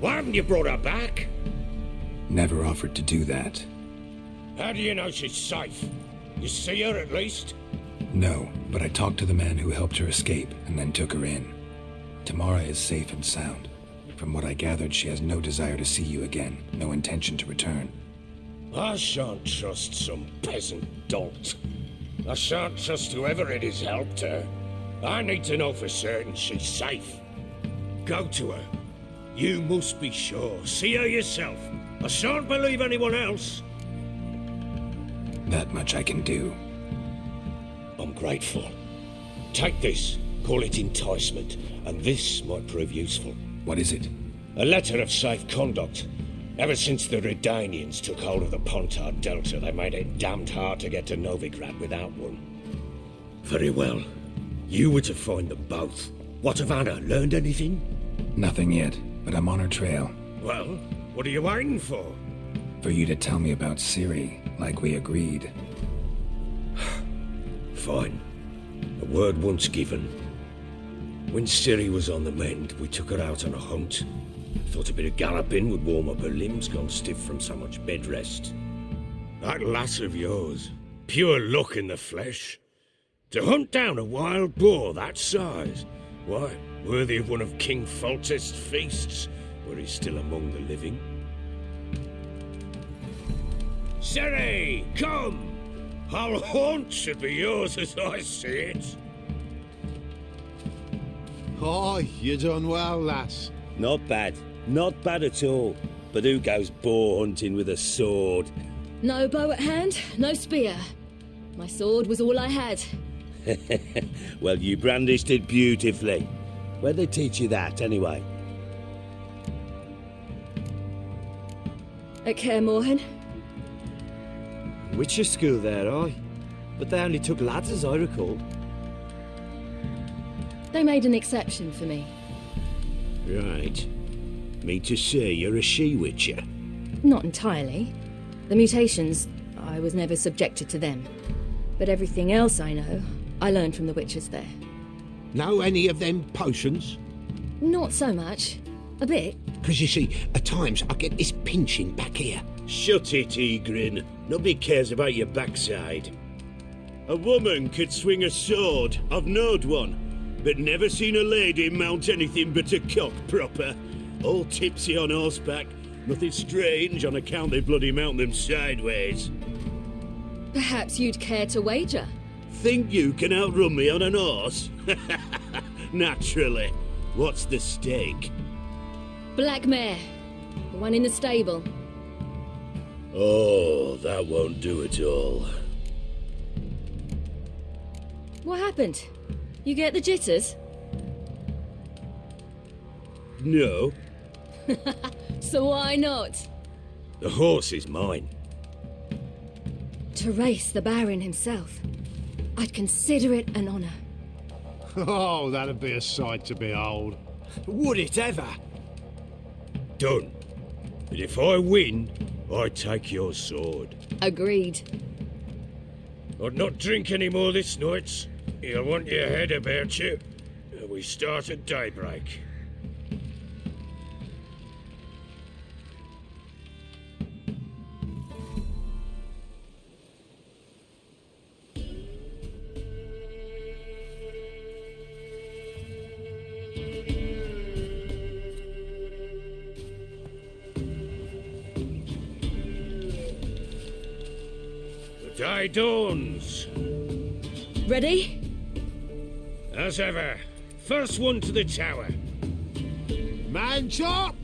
Why haven't you brought her back? Never offered to do that. How do you know she's safe? You see her at least? No, but I talked to the man who helped her escape and then took her in. Tamara is safe and sound. From what I gathered, she has no desire to see you again, no intention to return. I shan't trust some peasant dolt. I shan't trust whoever it is helped her. I need to know for certain she's safe. Go to her. You must be sure. See her yourself. I shan't believe anyone else. That much I can do. I'm grateful. Take this. Call it enticement. And this might prove useful. What is it? A letter of safe conduct. Ever since the Redanians took hold of the Pontard Delta, they made it damned hard to get to Novigrad without one. Very well. You were to find them both. What of Anna? Learned anything? Nothing yet, but I'm on her trail. Well, what are you waiting for? For you to tell me about Ciri, like we agreed. Fine. A word once given. When Ciri was on the mend, we took her out on a hunt. Thought a bit of galloping would warm up her limbs, gone stiff from so much bed rest. That lass of yours, pure luck in the flesh. To hunt down a wild boar that size, why, worthy of one of King Foltest's feasts, were he still among the living. Ciri, come! Whole haunt should be yours as I see it. Oh, you done well, lass. Not bad. Not bad at all. But who goes boar hunting with a sword? No bow at hand, no spear. My sword was all I had. Well, you brandished it beautifully. Where'd they teach you that, anyway? At Kaer Morhen. Witcher school there, aye. But they only took lads, as I recall. They made an exception for me. Right. Mean to say you're a she-witcher? Not entirely. The mutations, I was never subjected to them. But everything else I know, I learned from the witches there. Know any of them potions? Not so much. A bit. Because you see, at times I get this pinching back here. Shut it, Egrin. Nobody cares about your backside. A woman could swing a sword. I've knowed one. But never seen a lady mount anything but a cock proper. All tipsy on horseback. Nothing strange on account they bloody mount them sideways. Perhaps you'd care to wager? Think you can outrun me on an horse? Naturally. What's the stake? Black mare. The one in the stable. Oh, that won't do at all. What happened? You get the jitters? No. So why not? The horse is mine. To race the Baron himself. I'd consider it an honour. Oh, that'd be a sight to behold. Would it ever? Done. But if I win, I take your sword. Agreed. I'd not drink any more this night. You'll want your head about you. We start at daybreak. The day dawns. Ready? As ever. First one to the tower. Man chop!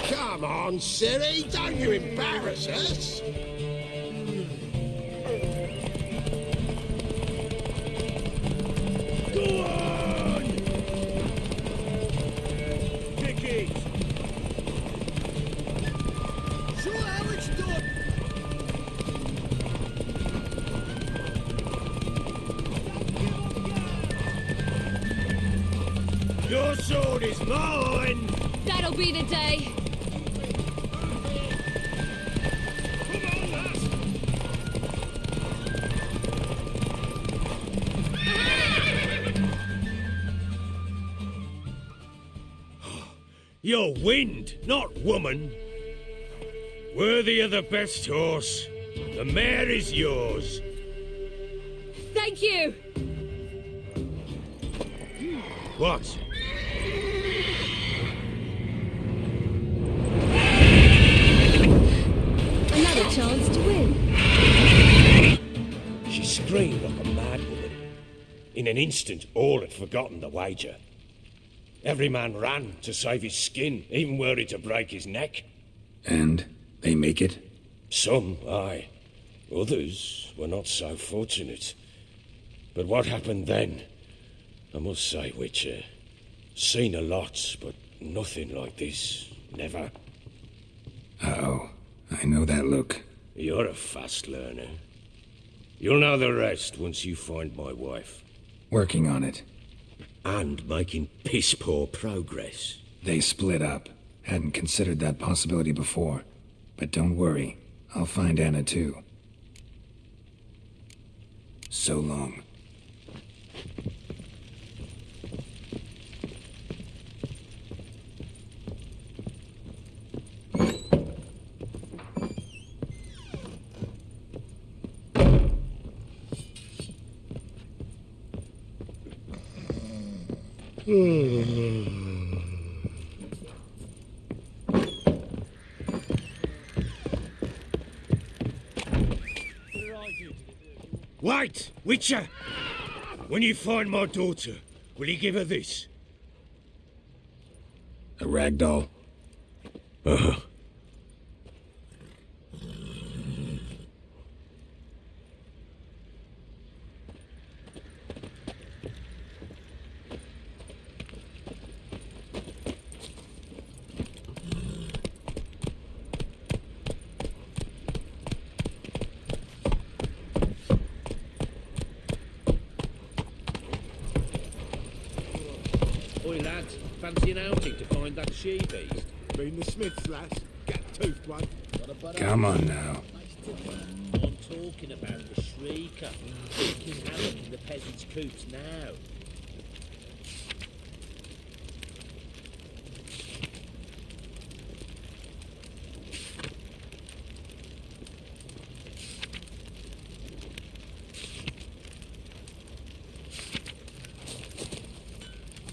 Come on, Ciri, don't you embarrass us. Go on! Kick it! Show how it's done! Your sword is mine! That'll be the day. You're wind, not woman. Worthy of the best horse. The mare is yours. Thank you. What? Another chance to win. She screamed like a mad woman. In an instant, all had forgotten the wager. Every man ran to save his skin, even were it to break his neck. And they make it? Some, aye. Others were not so fortunate. But what happened then? I must say, Witcher, seen a lot, but nothing like this. Never. Uh-oh. I know that look. You're a fast learner. You'll know the rest once you find my wife. Working on it. And making piss-poor progress. They split up. Hadn't considered that possibility before. But don't worry. I'll find Anna too. So long. Right, Witcher! When you find my daughter, will you give her this? A rag doll? Uh-huh. Oi, lads, fancy an outing to find that she-beast? Been the Smiths, lass. Get toothed one. Come on now. I'm talking about the Shrieker. Wreaking havoc in the peasants' coops now.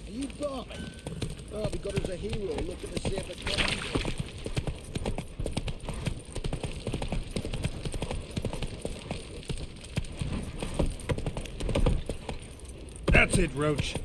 Are you barman? Oh, we got us a hero looking to save a commander. That's it, Roach.